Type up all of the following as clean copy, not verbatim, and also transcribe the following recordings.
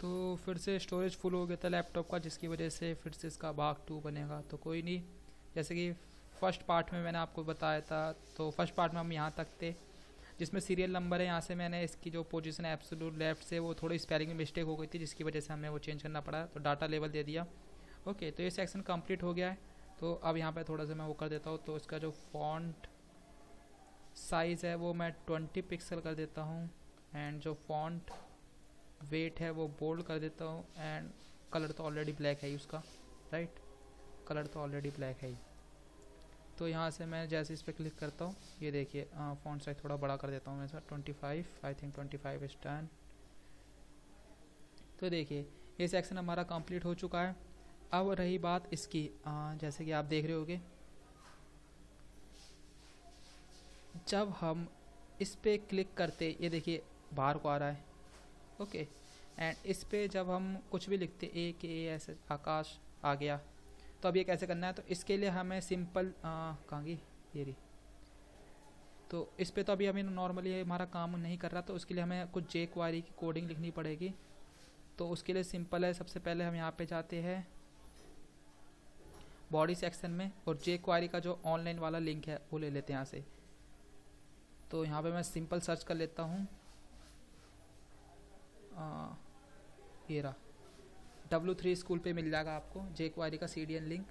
तो फिर से स्टोरेज फुल हो गया था लैपटॉप का, जिसकी वजह से फिर से इसका भाग 2 बनेगा। तो कोई नहीं, जैसे कि फर्स्ट पार्ट में मैंने आपको बताया था, तो फर्स्ट पार्ट में हम यहाँ तक थे जिसमें सीरियल नंबर है। यहाँ से मैंने इसकी जो पोजीशन है एब्सोल्यूट लेफ्ट से, वो थोड़ी स्पेलिंग में मिस्टेक हो गई थी, जिसकी वजह से हमें वो चेंज करना पड़ा। तो डाटा लेवल दे दिया। ओके, तो ये सेक्शन कंप्लीट हो गया है। तो अब यहाँ पे थोड़ा सा मैं वो कर देता हूँ। तो इसका जो फॉन्ट साइज़ है वो मैं 20 पिक्सल कर देता हूँ, एंड जो फॉन्ट वेट है वो बोल्ड कर देता हूँ, एंड कलर तो ऑलरेडी ब्लैक है ही उसका, राइट, कलर तो ऑलरेडी ब्लैक है ही। तो यहाँ से मैं जैसे इस पर क्लिक करता हूँ, ये देखिए फॉन्ट साइज थोड़ा बड़ा कर देता हूँ मैं sir, 25, I think 25 is done. तो देखिए ये सेक्शन हमारा कंप्लीट हो चुका है। अब रही बात इसकी, जैसे कि आप देख रहे होगे, जब हम इस पे क्लिक करते, ये देखिए बाहर को आ रहा है। ओके, एंड इस पे जब हम कुछ भी लिखते, AKAS आकाश आ गया। तो अब ये कैसे करना है, तो इसके लिए हमें सिंपल कहाँ गई ये रही। तो इस पे तो अभी हमें नॉर्मली हमारा काम नहीं कर रहा, तो उसके लिए हमें कुछ jQuery की कोडिंग लिखनी पड़ेगी। तो उसके लिए सिंपल है, सबसे पहले हम यहाँ पे जाते हैं बॉडी सेक्शन में, और jQuery का जो ऑनलाइन वाला लिंक है वो ले लेते हैं यहाँ से। तो यहाँ पे मैं सिंपल सर्च कर लेता हूँ, ये रहा W3 स्कूल पे मिल जाएगा आपको jQuery का CDN लिंक।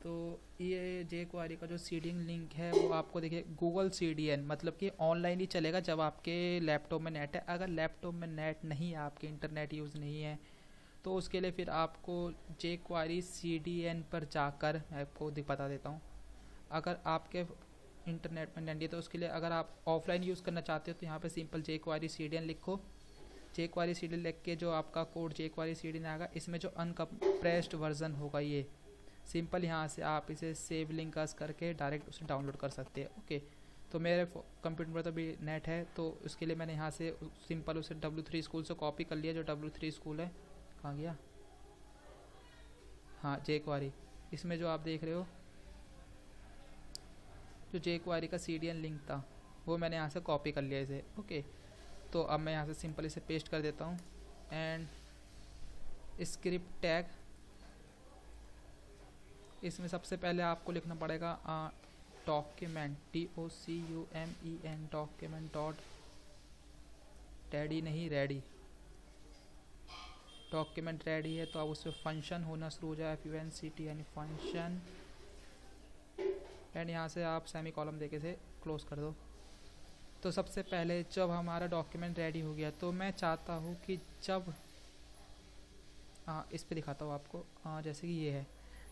तो ये jQuery का जो CDN लिंक है वो आपको देखिए गूगल CDN, मतलब कि ऑनलाइन ही चलेगा जब आपके लैपटॉप में नेट है। अगर लैपटॉप में नेट नहीं है, आपके इंटरनेट यूज़ नहीं है, तो उसके लिए फिर आपको jQuery CDN पर जाकर, मैं आपको बता देता हूँ। अगर आपके इंटरनेट में नेट है तो उसके लिए, अगर आप ऑफलाइन यूज़ करना चाहते हो तो यहाँ पे सिंपल jQuery CDN लिखो। jQuery CDN लिख के जो आपका कोड jQuery CDN आएगा, इसमें जो अनकम्प्रेस्ड वर्जन होगा ये सिंपल यहाँ से आप इसे सेव लिंक करके डायरेक्ट उसे डाउनलोड कर सकते हैं। ओके, तो मेरे कंप्यूटर पर तो अभी नेट है, तो उसके लिए मैंने यहाँ से सिंपल उसे W3 स्कूल से कॉपी कर लिया। जो W3 स्कूल है, कहाँ गया, हाँ jQuery, इसमें जो आप देख रहे हो जो jQuery का CDN लिंक था वो मैंने यहाँ से कॉपी कर लिया इसे। ओके, तो अब मैं यहाँ से सिंपल इसे पेस्ट कर देता हूँ, एंड स्क्रिप्ट टैग, इसमें सबसे पहले आपको लिखना पड़ेगा document, DOCUMEN document dot ready, नहीं रेडी, डॉक्यूमेंट रेडी है तो अब उसमें फंक्शन होना शुरू हो जाए, FUNCT यानी फंक्शन, एंड यहाँ से आप सेमी कॉलम देके से क्लोज कर दो। तो सबसे पहले जब हमारा डॉक्यूमेंट रेडी हो गया, तो मैं चाहता हूँ कि जब इस पे दिखाता हूँ आपको, जैसे कि ये है,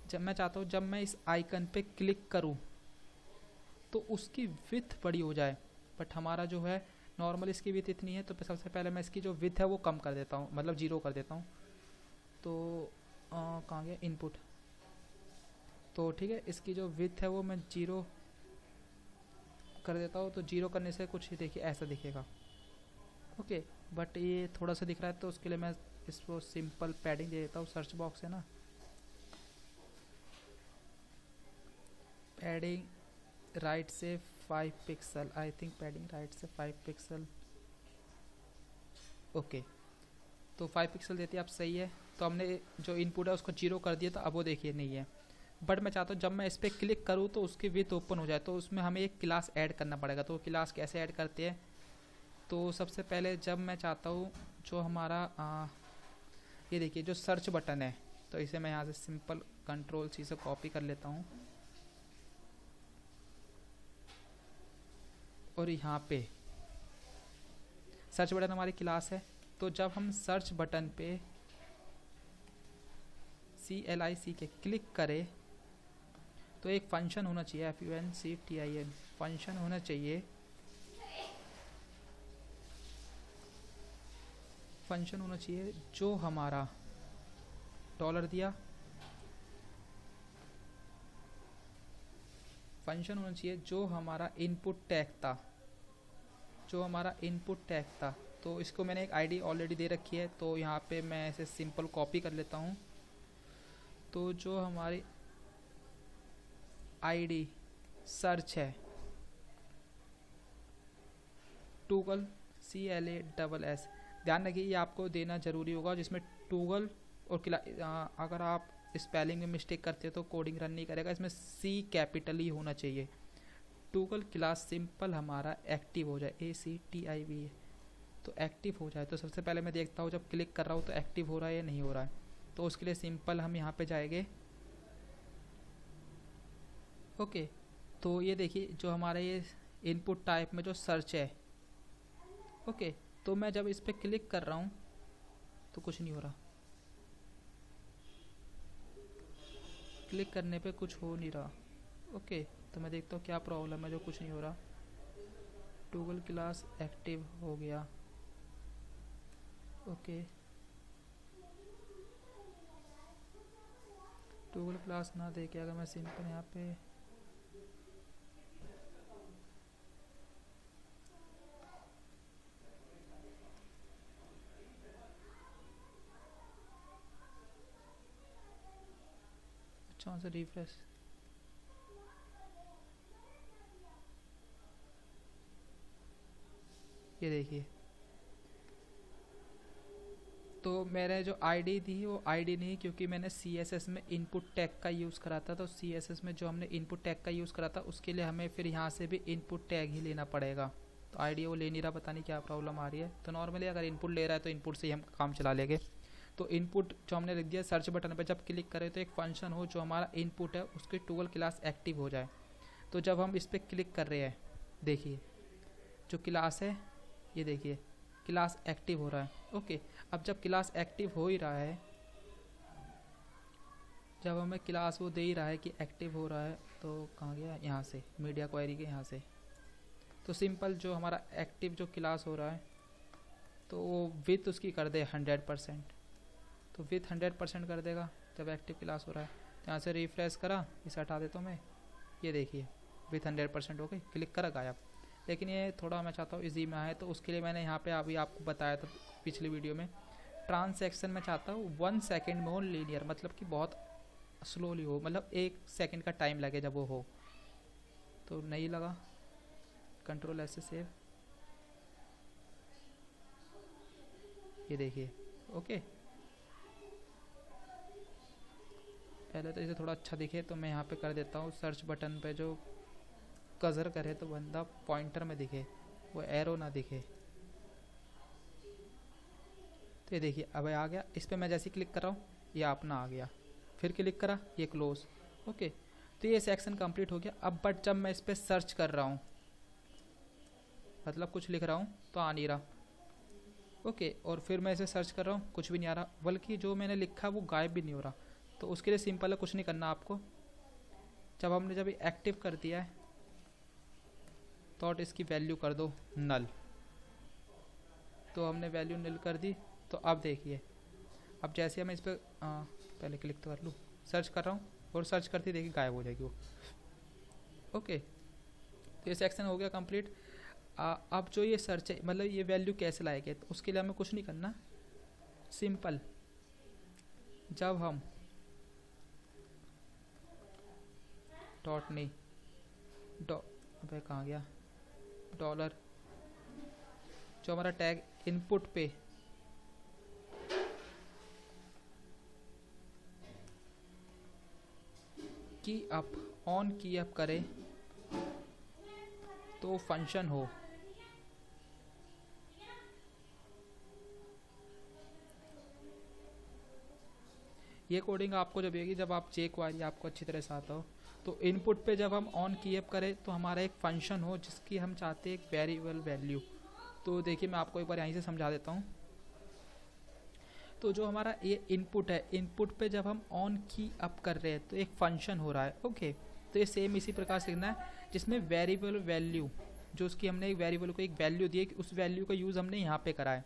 जब मैं चाहता हूँ जब मैं इस आइकन पे क्लिक करूँ तो उसकी विड्थ बड़ी हो जाए, बट हमारा जो है नॉर्मल इसकी विड्थ इतनी है। तो सबसे पहले मैं इसकी जो विड्थ है वो कम कर देता हूँ, मतलब 0 कर देता हूँ। तो कहाँ गया इनपुट, तो ठीक है, इसकी जो विड्थ है वो मैं 0 कर देता हूँ। तो 0 करने से कुछ देखिए ऐसा दिखेगा। ओके, बट ये थोड़ा सा दिख रहा है, तो उसके लिए मैं इसको सिंपल पैडिंग दे देता हूँ। सर्च बॉक्स है ना, पैडिंग राइट से 5 pixel, I think padding right से 5 पिक्सल। ओके, तो 5 पिक्सल देती है, अब सही है। तो हमने जो इनपुट है उसको 0 कर दिया, तो अब वो देखिए नहीं है। बट मैं चाहता हूँ जब मैं इस पर क्लिक करूँ तो उसकी विथ ओपन हो जाए, तो उसमें हमें एक क्लास ऐड करना पड़ेगा। तो क्लास कैसे ऐड करते हैं, तो सबसे पहले जब मैं चाहता हूँ जो हमारा ये देखिए जो सर्च बटन है, तो इसे मैं यहाँ से सिंपल Ctrl+C से कॉपी कर लेता हूँ, और यहाँ पे सर्च बटन हमारी क्लास है। तो जब हम सर्च बटन पे CLIC के क्लिक करें तो एक फंक्शन होना चाहिए, FUNCTIN फंक्शन होना चाहिए, फंक्शन होना चाहिए जो हमारा डॉलर दिया, फंक्शन होना चाहिए जो हमारा इनपुट टैग था, जो हमारा इनपुट टैग था। तो इसको मैंने एक आईडी ऑलरेडी दे रखी है, तो यहाँ पे मैं इसे सिंपल कॉपी कर लेता हूँ। तो जो हमारी आईडी सर्च है, टूगल CLASS, ध्यान रखिए ये आपको देना ज़रूरी होगा, जिसमें टूगल और अगर आप स्पेलिंग में मिस्टेक करते हो तो कोडिंग रन नहीं करेगा। इसमें सी कैपिटल ही होना चाहिए। टूगल क्लास सिंपल हमारा एक्टिव हो जाए, ACTIV तो एक्टिव हो जाए, तो सबसे पहले मैं देखता हूँ जब क्लिक कर रहा हूँ तो एक्टिव हो रहा है या नहीं हो रहा है। तो उसके लिए सिंपल हम यहाँ पे जाएंगे। ओके, तो ये देखिए जो हमारा ये इनपुट टाइप में जो सर्च है, ओके, तो मैं जब इस पर क्लिक कर रहा हूँ तो कुछ नहीं हो रहा, क्लिक करने पे कुछ हो नहीं रहा। ओके, तो मैं देखता हूँ क्या प्रॉब्लम है जो कुछ नहीं हो रहा। टूगल क्लास एक्टिव हो गया। ओके, टूगल क्लास ना देके अगर मैं सिंपल यहाँ पे अच्छा से रिफ्रेश, ये देखिए तो मेरे जो आईडी थी वो आईडी नहीं, क्योंकि मैंने CSS में इनपुट टैग का यूज़ करा था। तो CSS में जो हमने इनपुट टैग का यूज़ करा था उसके लिए हमें फिर यहाँ से भी इनपुट टैग ही लेना पड़ेगा। तो आईडी वो ले नहीं रहा, पता नहीं क्या प्रॉब्लम आ रही है। तो नॉर्मली अगर इनपुट ले रहा है तो इनपुट से ही हम काम चला लेंगे। तो इनपुट जो हमने लिख दिया, सर्च बटन पर जब क्लिक करें तो एक फंक्शन हो जो हमारा इनपुट है उसकी टूगल क्लास एक्टिव हो जाए। तो जब हम इस पर क्लिक कर रहे हैं, देखिए जो क्लास है ये देखिए क्लास एक्टिव हो रहा है। ओके, अब जब क्लास एक्टिव हो ही रहा है, जब हमें क्लास वो दे ही रहा है कि एक्टिव हो रहा है, तो कहाँ गया, यहाँ से मीडिया क्वेरी के यहाँ से। तो सिंपल जो हमारा एक्टिव जो क्लास हो रहा है तो वो विथ उसकी कर दे 100%। तो विथ 100% कर देगा जब एक्टिव क्लास हो रहा है। तो यहाँ से रिफ्रेश करा, इसे हटा देता हूँ मैं, ये देखिए विथ 100% हो गई, क्लिक करा गायब। लेकिन ये थोड़ा मैं चाहता हूँ इजी में आए, तो उसके लिए मैंने यहाँ पे अभी आपको बताया था पिछली वीडियो में, ट्रांसैक्शन में चाहता हूँ 1 सेकेंड में हो लीनियर, मतलब कि बहुत स्लोली हो, मतलब 1 सेकेंड का टाइम लगे जब वो हो। तो नहीं लगा, कंट्रोल ऐसे सेव, ये देखिए। ओके, पहले तो इसे थोड़ा अच्छा दिखे तो मैं यहाँ पे कर देता हूँ सर्च बटन पे जो कजर करे तो बंदा पॉइंटर में दिखे, वो एरो ना दिखे। तो ये देखिए अब आ गया, इस पर मैं जैसे क्लिक कर रहा हूँ ये अपना आ गया, फिर क्लिक करा ये क्लोज। ओके, तो ये सेक्शन कंप्लीट हो गया। अब बट जब मैं इस पर सर्च कर रहा हूँ, मतलब कुछ लिख रहा हूँ तो आ नहीं रहा। ओके, और फिर मैं इसे सर्च कर रहा हूँ, कुछ भी नहीं आ रहा, बल्कि जो मैंने लिखा वो गायब भी नहीं हो रहा। तो उसके लिए सिंपल है, कुछ नहीं करना आपको। जब एक्टिव कर दिया है तो इसकी वैल्यू कर दो नल। तो हमने वैल्यू नल कर दी। तो अब देखिए, अब जैसे हम इस पर पहले क्लिक तो कर लूँ, सर्च कर रहा हूँ और सर्च करती देखिए गायब हो जाएगी वो। ओके, तो ये सेक्शन हो गया कंप्लीट। अब जो ये सर्च है, मतलब ये वैल्यू कैसे लाएंगे, तो उसके लिए हमें कुछ नहीं करना, सिंपल जब हम डॉट नहीं अबे कहाँ गया, डॉलर जो हमारा टैग इनपुट पे की अप ऑन की अप करे तो फंक्शन हो। ये कोडिंग आपको जब आएगी जब आप jQuery आपको अच्छी तरह से आता हो। तो इनपुट पे जब हम ऑन की अप करें तो हमारा एक फंक्शन हो जिसकी हम चाहते हैं एक वेरिएबल वैल्यू। तो देखिए मैं आपको एक बार यहीं से समझा देता हूँ। तो जो हमारा ये इनपुट है, इनपुट पे जब हम ऑन की अप कर रहे हैं तो एक फंक्शन हो रहा है। ओके, तो ये सेम इसी प्रकार से लिखना है जिसमें वेरिएबल वैल्यू, जो उसकी हमने एक वेरिएबल को एक वैल्यू दी है कि उस वैल्यू का यूज़ हमने यहाँ पे करा है,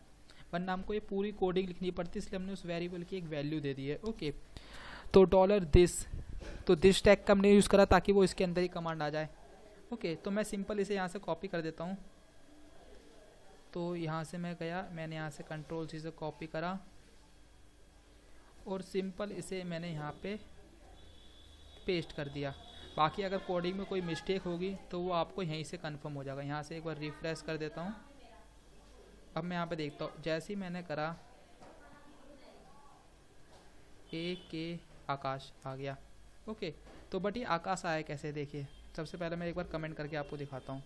वरना हमको ये पूरी कोडिंग लिखनी पड़ती, इसलिए हमने उस वेरिएबल की एक वैल्यू दे दी है। ओके, तो डॉलर दिस, तो दिस टैग का हमने यूज़ करा ताकि वो इसके अंदर ही कमांड आ जाए। ओके, तो मैं सिंपल इसे यहाँ से कॉपी कर देता हूँ। तो यहाँ से मैं गया, मैंने यहाँ से कंट्रोल सी से कॉपी करा और सिंपल इसे मैंने यहाँ पे पेस्ट कर दिया। बाकी अगर कोडिंग में कोई मिस्टेक होगी तो वो आपको यहीं से कंफर्म हो जाएगा। यहाँ से एक बार रिफ्रेश कर देता हूँ। अब मैं यहाँ पे देखता हूँ, जैसे ही मैंने करा AK आकाश आ गया। ओके, तो बट ये आकाश आया कैसे, देखिए सबसे पहले मैं एक बार कमेंट करके आपको दिखाता हूँ।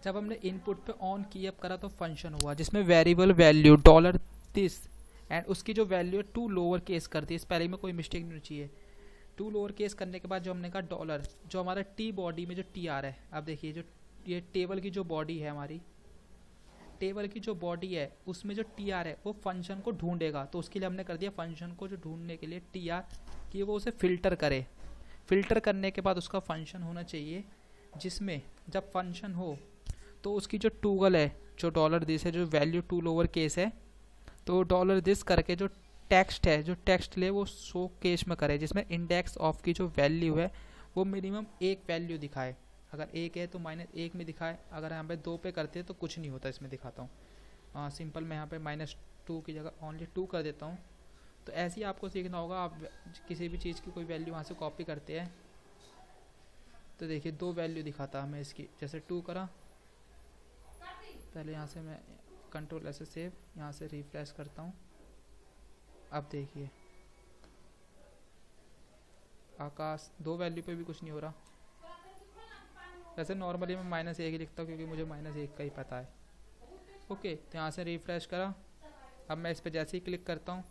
जब हमने इनपुट पे ऑन की अप करा तो फंक्शन हुआ जिसमें वेरिएबल वैल्यू $this एंड उसकी जो वैल्यू है 2 लोअर केस कर दी। इस पहले में कोई मिस्टेक नहीं चाहिए। 2 लोअर केस करने के बाद जो हमने कहा डॉलर, जो हमारा टी बॉडी में जो TR है, अब देखिए जो ये टेबल की जो बॉडी है, हमारी टेबल की जो बॉडी है उसमें जो TR है वो फंक्शन को ढूंढेगा। तो उसके लिए हमने कर दिया फंक्शन को जो ढूंढने के लिए TR कि वो उसे फ़िल्टर करे। फ़िल्टर करने के बाद उसका फंक्शन होना चाहिए जिसमें जब फंक्शन हो तो उसकी जो टूगल है, जो $this है, जो वैल्यू 2 लोअर केस है, तो $this करके जो टेक्स्ट है, जो टेक्स्ट ले वो शो केस में करे जिसमें इंडेक्स ऑफ की जो वैल्यू है वो मिनिमम 1 वैल्यू दिखाए। अगर 1 है तो -1 में दिखाए। अगर यहाँ पे 2 पे करते हैं तो कुछ नहीं होता। इसमें दिखाता हूँ सिंपल, मैं यहाँ पे -2 की जगह ओनली 2 कर देता हूँ। तो ऐसे ही आपको सीखना होगा। आप किसी भी चीज़ की कोई वैल्यू वहाँ से कॉपी करते हैं तो देखिए 2 वैल्यू दिखाता हमें इसकी। जैसे 2 करा, पहले यहाँ से मैं कंट्रोल ऐसे सेव, यहाँ से रिफ्रेश करता हूँ। अब देखिए आकाश 2 वैल्यू पे भी कुछ नहीं हो रहा। वैसे नॉर्मली मैं -1 ही लिखता हूँ क्योंकि मुझे -1 का ही पता है। ओके, तो यहाँ से रिफ्रेश करा। अब मैं इस पर जैसे ही क्लिक करता हूँ,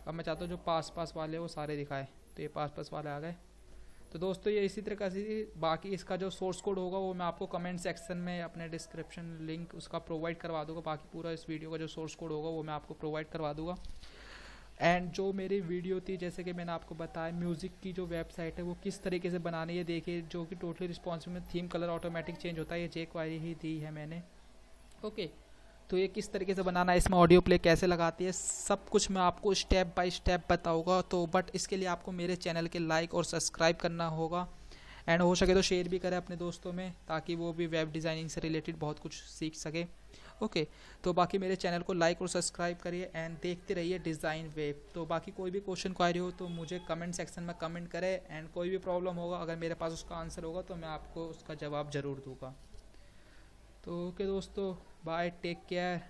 अब मैं चाहता हूँ जो पास वाले वो सारे दिखाए, तो ये पास वाले आ गए। तो दोस्तों ये इसी तरह से बाकी इसका जो सोर्स कोड होगा वो मैं आपको कमेंट सेक्शन में अपने डिस्क्रिप्शन लिंक उसका प्रोवाइड करवा दूंगा। बाकी पूरा इस वीडियो का जो सोर्स कोड होगा वो मैं आपको प्रोवाइड करवा दूंगा। एंड जो मेरी वीडियो थी, जैसे कि मैंने आपको बताया म्यूज़िक की जो वेबसाइट है वो किस तरीके से बनानी है, देखिए जो कि टोटली रिस्पॉन्सिव में थीम कलर ऑटोमेटिक चेंज होता है, ये jQuery ही दी है मैंने। ओके, तो ये किस तरीके से बनाना है, इसमें ऑडियो प्ले कैसे लगाती है, सब कुछ मैं आपको स्टेप बाय स्टेप बताऊंगा। तो बट इसके लिए आपको मेरे चैनल के लाइक और सब्सक्राइब करना होगा एंड हो सके तो शेयर भी करें अपने दोस्तों में ताकि वो भी वेब डिज़ाइनिंग से रिलेटेड बहुत कुछ सीख सके। ओके, तो बाकी मेरे चैनल को लाइक और सब्सक्राइब करिए एंड देखते रहिए डिज़ाइन वेब। तो बाकी कोई भी क्वेश्चन क्वारी हो तो मुझे कमेंट सेक्शन में कमेंट करें एंड कोई भी प्रॉब्लम होगा अगर मेरे पास उसका आंसर होगा तो मैं आपको उसका जवाब ज़रूर दूंगा। तो ओके दोस्तों, बाय, टेक केयर।